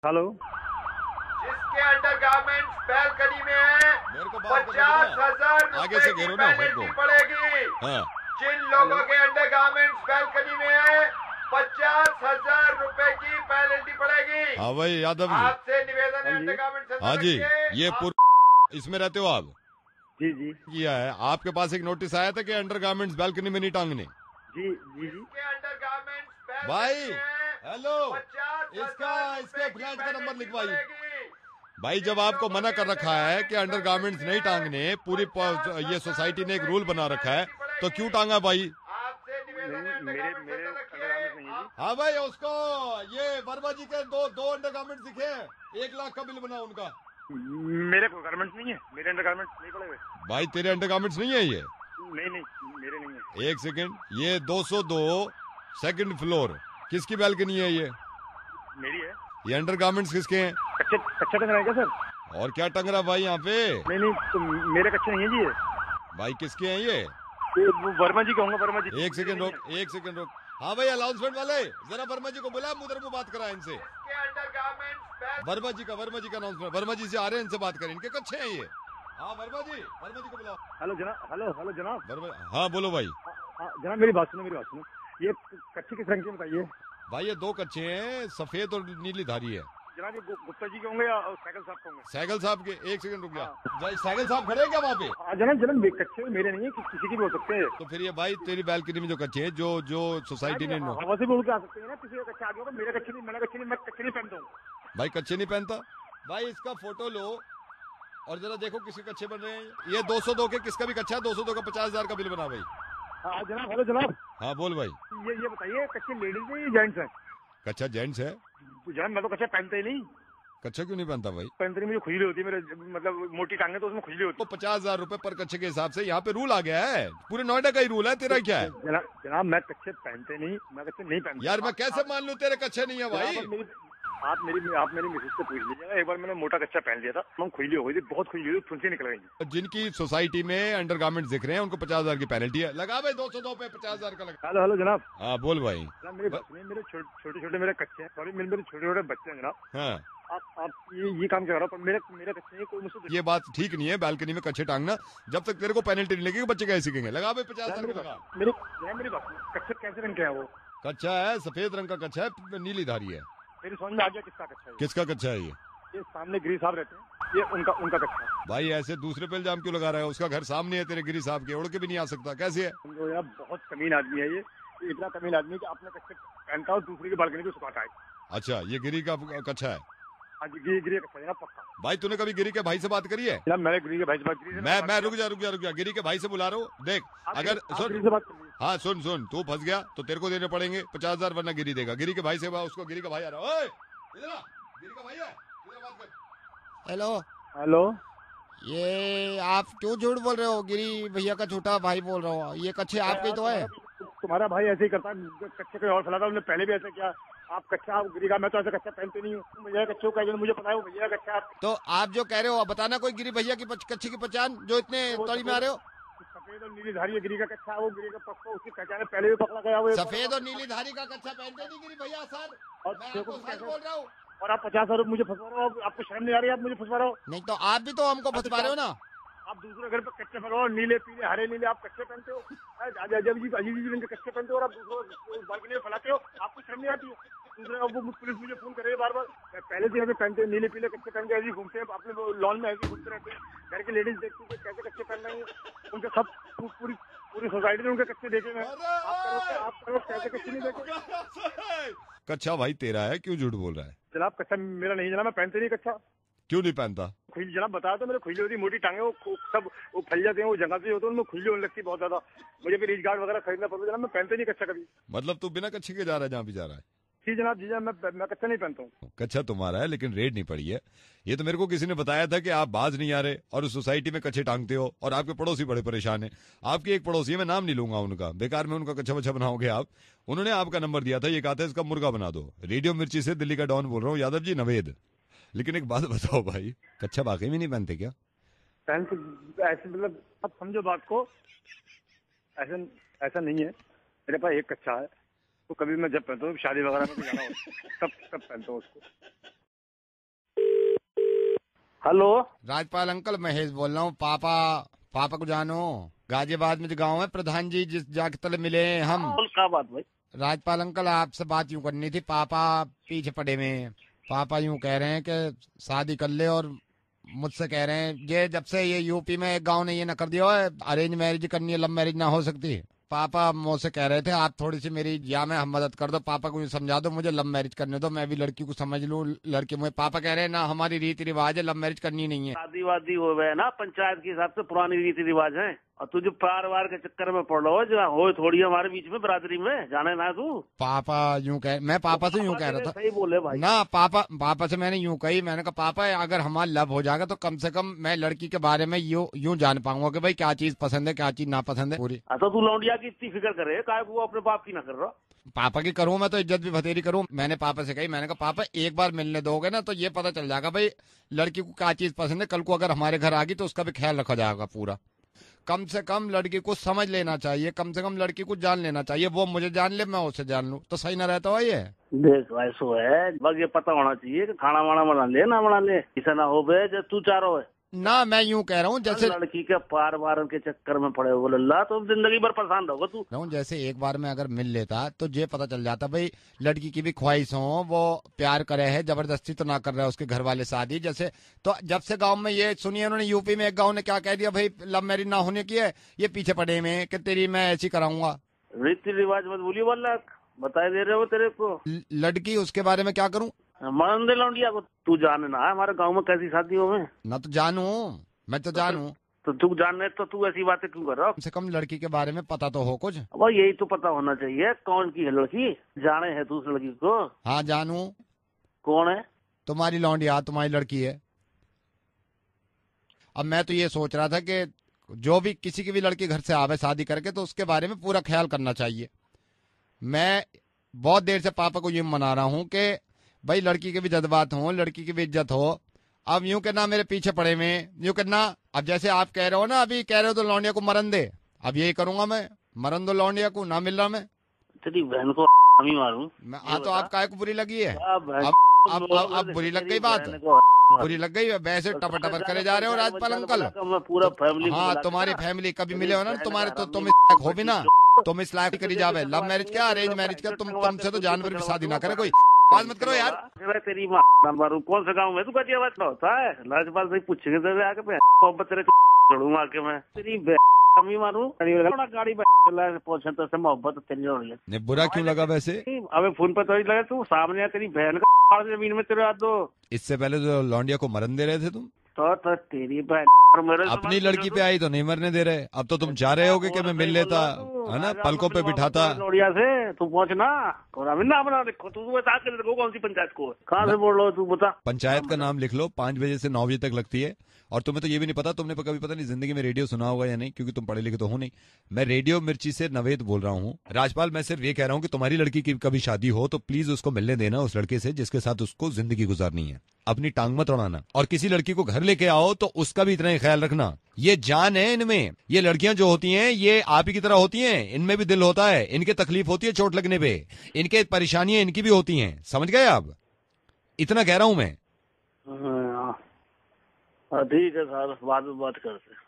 Hello. जिसके under garments balcony में है, मेरे को बात 50,000 आगे से रुपए की घेरो ना मेरे पेनल्टी को। पड़ेगी। हाँ जिन लोगों के अंडर गारमेंट्स बैल्कनी में है, 50,000 रुपए की पेनल्टी पड़ेगी। हाँ भाई यादव जी। आपसे निवेदन है हाँ जी। अंडर गारमेंट्स हाँ जी, ये आप इसमें रहते हो आप? जी जी किया है आपके पास एक नोटिस आया था कि अंडर गारमेंट्स बालकनी में नहीं टांगने। जी जी जी। के अंडर गारमेंट्स भाई बैल्कनी में है, हेलो, 50,000 इसके रुपए की फ्लैट का नंबर पेनल्टी लिखवाइए। पड़ेगी। भाई जब आपको मना कर रखा है कि अंडर गारमेंट्स नहीं टांगने, ये सोसाइटी ने एक रूल बना रखा है, तो क्यों टांगा भाई? आपसे निवेदन है नहीं, मेरे मेरे अंडरगारमेंट्स नहीं है जी। हाँ भाई, उसको ये वर्मा जी के दो अंडर गारमेंट्स दिखे हैं, 1 लाख का बिल बना उनका। मेरे को गारमेंट्स नहीं है, मेरे अंडरगारमेंट्स नहीं पड़े हुए। भाई तेरे अंडर गारमेंट्स नहीं है ये? नहीं नहीं, मेरे नहीं है। एक सेकंड, ये 202 सेकंड फ्लोर किसकी बालकनी है ये? मेरी है। ये अंडर गारमेंट्स किसके हैं? कच्चे कच्चा टंग रहा है क्या सर? और क्या टंग रहा भाई यहाँ पे? नहीं नहीं, तो मेरे कच्चे नहीं है जी ये। भाई किसके हैं ये? वो वर्मा जी कहूँगा, वर्मा जी। एक सेकंड रोक, एक सेकंड रोक। हाँ भाई अनाउंसमेंट वाले, जरा वर्मा जी को बुला, मुझे बात करा इनसे। के अंडर गारमेंट्स वर्मा जी का अनाउंसमेंट, वर्मा जी से आ रहे हैं, इनसे बात करें, इनके कच्चे हैं ये। हाँ वर्मा जी को बुलाओ। हेलो जनाब, हेलो हेलो जनाब। वर्मा, हाँ बोलो भाई। हाँ, जनाब मेरी बात सुनो, मेरी बात सुनो। ये कच्चे किस रंग के बताइए भाई ये 2 कच्चे हैं, सफेद और नीली धारी है। जनाब? ये गुप्ता जी के होंगे या साइकिल साहब के होंगे? सैगल साहब के। एक सेकंड रुक जा। भाई सैगल साहब खड़े हैं क्या वहाँ पे? हाँ जनाब, जनाब कच्चे मेरे नहीं है, किसी की भी हो सकते हैं। तो फिर ये भाई तेरी बालकनी में जो कच्चे हैं, जो सोसाइटी ने हवा से भी उड़ के आ सकते हैं ना, किसी का कच्चा आ गया होगा। मेरे कच्चे नहीं, मैंने कच्चे नहीं, मैं कच्चे नहीं पहनता हूँ। भाई कच्चे नहीं पहनता। भाई इसका फोटो लो और जरा देखो किसके कच्चे बन रहे हैं। ये 202 के किसका भी कच्चा है? 202 का 50,000 का बिल बना भाई। हाँ जनाब, हेलो जनाब। हाँ बोल भाई। ये बताइए, कच्चे लेडीज है या जेंट्स है? कच्चा जेंट्स है। जनाब मैं तो कच्चा पहनता ही नहीं। कच्चा क्यों नहीं पहनता भाई? पहनते नहीं, मुझे खुजली होती है, मेरे मतलब मोटी टांगे तो उसमें खुजली होती तो 50,000 रुपए पर कच्चे के हिसाब से यहाँ पे रूल आ गया है। पूरे नोएडा का ही रूल है, तेरा क्या है? है। जनाब मैं कच्चे पहनते नहीं, मैं कच्चे नहीं पहनता। यार मैं कैसे मान लूं तेरे कच्चे नहीं है भाई? आप मेरी मिसेज से पूछ लीजिएगा। एक बार मैंने मोटा कच्चा पहन लिया था, हम खुजली हो गई थी, बहुत खुजली हुई थी, फुंसी निकल गई। जिनकी सोसाइटी में अंडर गारमेंट्स दिख रहे हैं उनको 50,000 की पेनल्टी है। लगा भाई 202 पे 50,000 का लगा। हेलो हेलो जनाब। हाँ बोल भाई। जनाब मेरी बात सुनिए, मेरे छोटे छोटे मेरे कच्चे हैं, सॉरी मेरे छोटे छोटे बच्चे हैं जनाब। हाँ आप ये काम कर रहा हो, पर मेरे कच्चे नहीं, कोई मुझसे। ये बात ठीक नहीं है बालकनी में कच्चे टांगना। जब तक तेरे को पेनल्टी नहीं लगेगी बच्चे कैसे सीखेंगे? लगा भाई 50,000 का लगा। मेरी बात सुनो, कच्चे कैसे रंग के है वो? कच्चा है, सफेद रंग का कच्चा है, नीली धारी है। मेरी समझ में आ गया किसका कच्चा है। किसका कच्चा है ये? ये सामने गिरी साहब रहते हैं, ये उनका कच्चा है। भाई ऐसे दूसरे पे इल्जाम क्यों लगा रहा है? उसका घर सामने है तेरे गिरी साहब के, उड़ के भी नहीं आ सकता, कैसे है? समझो यार, बहुत कमीन आदमी है ये इतना कमीन आदमी कि अपने कच्चे पहनता और दूसरे की बालकनी को सुखाता है। अच्छा ये गिरी का कच्चा है। हाँ जी, गिरी कच्चा है ना, पक्का। भाई तूने कभी गिरी के भाई से बात करी है? जनाब मैंने गिरी के भाई से बात की। मैं रुक जा, गिरी के भाई से बुला रहा हूँ। देख अगर गिरी सुन, से बात करिए। हाँ सुन, तू फंस गया तो तेरे को देने पड़ेंगे 50,000, वरना गिरी देगा। गिरी के भाई से उसको, गिरी का भाई आ रहा है। ओए, इधर आ, गिरी का भाई है, इधर बात कर। Hello, hello. ये आप क्यों झूठ बोल रहे हो? गिरी भैया का छोटा भाई बोल रहा हूँ। ये कच्चे आपके ही तो है। तुम्हारा भाई ऐसे ही करता है, कच्चे कोई और फैलाता है। उन्होंने पहले भी ऐसे किया। आप कच्चा, आप गिरी का, मैं तो ऐसे कच्चा पहनते नहीं हूँ। भैया कच्चे को कह, मुझे पता है वो भैया कच्चा। तो आप जो कह रहे हो बताना कोई गिरी भैया की कच्चे की पहचान जो इतने तौड़ी में आ रहे हो। सफेद और नीली धारी है गिरी का कच्चा, वो गिरी का पक्का, उसकी पहचान है, पहले भी पकड़ा गया वो। सफेद और नीली धारी का कच्चा पहनते नहीं गिरी भैया सर। और मैं आपको सच बोल रहा हूँ। और आप 50,000 रुपये मुझे फंसवा रहे हो, आपको शर्म नहीं आ रही? आप मुझे फंसवा रहे हो। नहीं तो आप भी तो हमको फंसवा रहे हो ना। आप दूसरे घर पे कच्चे फैलाओ, नीले पीले हरे नीले आप कच्चे पहनते हो। अजब जी रंग के कच्चे पहनते हो और आप दूसरों बालकनी में फैलाते हो। आपको शर्म नहीं आती है? दूसरे वो पुलिस मुझे फोन करे बार बार। पहले से ऐसे पहनते हैं, नीले पीले कच्चे पहन के ऐसे घूमते हैं, अपने लॉन में ऐसे घूमते रहते हैं। घर की लेडीज देखती है कैसे कच्चे पहन रहे हैं, उनके सब पूरी सोसाइटी ने उनके कच्चे देखे हैं। आप करो कैसे कच्चे नहीं देखे? कच्चा भाई तेरा है, क्यों झूठ बोल रहा है? जनाब कच्चा मेरा नहीं, जनाब मैं पहनते नहीं कच्चा। क्यों नहीं पहनता? खुजली जनाब बताया तो, मेरे खुजली होती, मोटी टांगे वो सब वो फैल जाते हैं, वो जगह से होते हैं, उनमें खुजली होने लगती है बहुत ज्यादा। मुझे फिर रिच गार्ड वगैरह खरीदना पड़ता है। जनाब मैं पहनते नहीं कच्चा कभी। मतलब तू बिना कच्चे के जा रहा है जहाँ भी जा रहा है? जी जनाब, जी जनाब, मैं कच्चा नहीं पहनता हूँ। कच्चा तुम्हारा है लेकिन रेड नहीं पड़ी है। ये तो मेरे को किसी ने बताया था कि आप बाज नहीं आ रहे और उस सोसाइटी में कच्चे टांगते हो और आपके पड़ोसी बड़े परेशान हैं। आपकी एक पड़ोसी है, मैं नाम नहीं लूंगा उनका, बेकार में उनका कच्चा बच्चा बनाओगे आप। उन्होंने आपका नंबर दिया था, ये कहा था इसका मुर्गा बना दो। रेडियो मिर्ची से दिल्ली का डॉन बोल रहा हूँ, यादव जी नवेद। लेकिन एक बात बताओ भाई, कच्चा वाकई में नहीं पहनते क्या? पहन तो ऐसे, मतलब आप समझो बात को, ऐसा नहीं है। मेरे पास एक कच्चा है, तो कभी मैं जब पहनता हूँ शादी वगैरह में जाना हो तब पहनता हूँ उसको। हेलो, राजपाल अंकल महेश बोल रहा हूँ। पापा को जानो, गाजियाबाद में जो गाँव है प्रधान जी जिस जाके तले मिले हैं हम। क्या बात भाई? राजपाल अंकल आपसे बात यूं करनी थी। पापा पीछे पड़े में हैं। पापा यूं कह रहे हैं कि शादी कर ले, और मुझसे कह रहे हैं ये जब से ये यूपी में एक गांव ने ये ना कर दिया है अरेंज मैरिज करनी है, लव मैरिज ना हो सकती। पापा मुझसे कह रहे थे आप थोड़ी सी मेरी या में हम मदद कर दो, पापा को यूं समझा दो मुझे लव मैरिज करने दो, मैं भी लड़की को समझ लूं। लड़की मुझे पापा कह रहे हैं ना हमारी रीति रिवाज है, लव मैरिज करनी नहीं है। शादी वादी हो गए ना पंचायत के हिसाब से, पुरानी रीति रिवाज है। और तू जो पार वार के चक्कर में पड़ रहा हो, जो हो थोड़ी हमारे बीच में बरादरी में जाने ना तू। पापा यूं कह, मैं पापा से यूं कह रहा था। सही बोले भाई ना पापा से मैंने यूं कही, मैंने कहा पापा अगर हमारा लव हो जाएगा तो कम से कम मैं लड़की के बारे में यूं जान पाऊंगा कि भाई क्या चीज पसंद है क्या चीज ना पसंद है पूरी। तो तू लौंडिया की इतनी फिक्र करे, काय को अपने बाप की ना कर रहा। पापा की करूं मैं तो इज्जत भी बतेरी करूं। मैंने पापा से कही, मैंने कहा पापा एक बार मिलने दोगे ना तो ये पता चल जाएगा भाई लड़की को क्या चीज पसंद है, कल को अगर हमारे घर आ गई तो उसका भी ख्याल रखा जाएगा पूरा। कम से कम लड़की को समझ लेना चाहिए, कम से कम लड़की को जान लेना चाहिए, वो मुझे जान ले मैं उसे जान लूं तो सही ना रहता हो। ये देख ऐसो है, बस ये पता होना चाहिए कि खाना वाना बना ले ना बना ले, ऐसा ना हो बे जब तू चारो है ना। मैं यूं कह रहा हूँ जैसे लड़की के पार वार के चक्कर में पड़े हो लल्ला तो जिंदगी भर परेशान रहोगे तू। जैसे एक बार में अगर मिल लेता तो ये पता चल जाता भाई लड़की की भी ख्वाहिश हो, वो प्यार करे है, जबरदस्ती तो ना कर रहा है उसके घर वाले शादी जैसे। तो जब से गांव में ये सुनिए उन्होंने यूपी में एक गांव ने क्या कह दिया भाई लव मैरिज ना होने की है, ये पीछे पड़े में कि तेरी मैं ऐसी कराऊंगा। रीति रिवाज मत बोलिए बोला, बता दे रहे हो तेरे को। लड़की उसके बारे में क्या करूं? मान दे लौंडिया को, तू जाने ना हमारे गाँव में कैसी शादियों में। ना तो जानू, मैं तो जानू। तो तू जानने तो तू ऐसी बातें क्यों कर रहा हो? कम से कम लड़की के बारे में पता तो हो कुछ। अब यही तो पता होना चाहिए कौन की है लड़की, जाने है तू उस लड़की को? हाँ जानू। कौन है? तुम्हारी लौंडिया, तुम्हारी लड़की है। अब मैं तो ये सोच रहा था कि जो भी किसी की भी लड़की घर से आवे शादी करके तो उसके बारे में पूरा ख्याल करना चाहिए। मैं बहुत देर से पापा को ये मना रहा हूँ कि भाई लड़की के भी जज्बात हो, लड़की की भी इज्जत हो। अब यूं कहना मेरे पीछे पड़े में, यूं कहना अब जैसे आप कह रहे हो ना, अभी कह रहे हो तो लौंडिया को मरन दे, अब यही करूंगा मैं, मरन दो लौंडिया को, ना मिल रहा मैं तेरी बहन को ही मारूं मैं। हाँ तो आप काय को बुरी लगी है? अब बुरी लग गई बात, बुरी लग गई वैसे टपर टपर करे जा रहे हो राजपाल अंकल। पूरा फैमिली। हाँ तुम्हारी फैमिली कभी मिले हो ना तुम्हारे तो तुम हो भी ना, तुम इस लायक करी जावे। लव मैरिज क्या अरेंज मैरिज क्या, तुमसे तो जानवर की शादी ना करे कोई। बात मत करो यार। तेरी मारू कौन सा गाँव में तू गाजियाबाद में होता है? राजपाल भाई पूछेंगे तेरे आके मोहब्बत तेरे चढ़ूंगा आके मैं तेरी कमी मारू गाड़ी पहुंचे तो मोहब्बत तेरी हो रही है। बुरा क्यों लगा वैसे? अबे फोन पर तो ही लगा तू सामने तेरी बहन का जमीन में तेरे हाथ दो। इससे पहले तो लौंडिया को मरन दे रहे थे तुम, तो तेरी बहन अपनी लड़की पे आई तो नहीं मरने दे रहे। अब तो तुम चाह रहे होगे कि मैं मिल लेता है ना, पलकों पे बिठाता। लौंडिया से तू पहुंचना ना बना देखो तू बता के देखो कौन सी पंचायत को कहाँ से बोल रहा हो तू बता। पंचायत का नाम लिख लो, 5 बजे से 9 बजे तक लगती है। और तुम्हें तो ये भी नहीं पता, तुमने कभी पता नहीं जिंदगी में रेडियो सुना होगा या नहीं, क्योंकि तुम पढ़े लिखे तो हो नहीं। मैं रेडियो मिर्ची से नवेद बोल रहा हूँ। राजपाल मैं सिर्फ ये कह रहा हूँ कि तुम्हारी लड़की की कभी शादी हो तो प्लीज उसको मिलने देना उस लड़के से जिसके साथ उसको जिंदगी गुजारनी है। अपनी टांग मत उड़ाना, और किसी लड़की को घर लेके आओ तो उसका भी इतना ही ख्याल रखना। ये जान है इनमें, ये लड़कियां जो होती हैं ये आप ही की तरह होती हैं, इनमें भी दिल होता है, इनके तकलीफ होती है चोट लगने पे, इनके परेशानियां इनकी भी होती हैं, समझ गए आप? इतना कह रहा हूं मैं। ठीक है सर, बाद में बात करते हैं।